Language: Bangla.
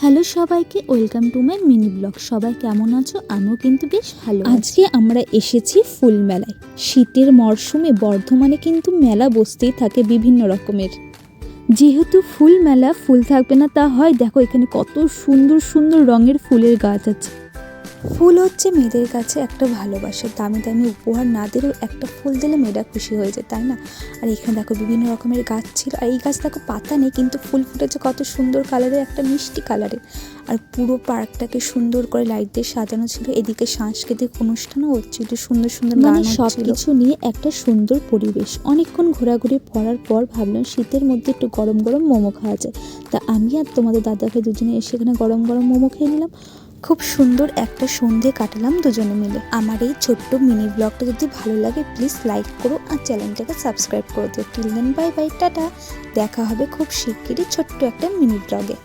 হ্যালো সবাইকে, welcome to my mini blog. সবাই কেমন আছো? আমিও কিন্তু বেশ ভালো। আজকে আমরা এসেছি ফুল মেলায়। শীতের মরশুমে বর্ধমানে কিন্তু মেলা বসতেই থাকে বিভিন্ন রকমের। যেহেতু ফুল মেলা, ফুল থাকবে না তা হয়? দেখো এখানে কত সুন্দর সুন্দর রঙের ফুলের গাছ আছে। ফুল হচ্ছে মেয়েদের কাছে একটা ভালোবাসা। দামি দামি উপহার না দিলেও একটা ফুল দিলে মেয়েরা খুশি হয়ে যায়, তাই না? আর এখানে দেখো বিভিন্ন রকমের গাছ ছিল। আর এই গাছ দেখো পাতা নেই, কিন্তু ফুল ফুটেছে কত সুন্দর কালারের, একটা মিষ্টি কালারের। আর পুরো পার্কটাকে সুন্দর করে লাইট দিয়ে সাজানো ছিল। এদিকে সাংস্কৃতিক অনুষ্ঠানও হচ্ছিল, সুন্দর সুন্দর গান হচ্ছিল। সব কিছু নিয়ে একটা সুন্দর পরিবেশ। অনেকক্ষণ ঘোরাঘুরি করার পর ভাবলাম শীতের মধ্যে একটু গরম গরম মোমো খাওয়া যায়। তা আমি আর তোমাদের দাদাভাই দুজনে এসে এখানে গরম গরম মোমো খেয়ে নিলাম। খুব সুন্দর একটা সন্ধে কাটালাম দুজনে মিলে। আমার এই ছোট্ট মিনি ব্লগটা যদি ভালো লাগে প্লিজ লাইক করো আর চ্যানেলটাকে সাবস্ক্রাইব করে দিও। Till then bye bye, tata. দেখা হবে খুব শিগগিরই ছোট্ট একটা মিনি ব্লগে।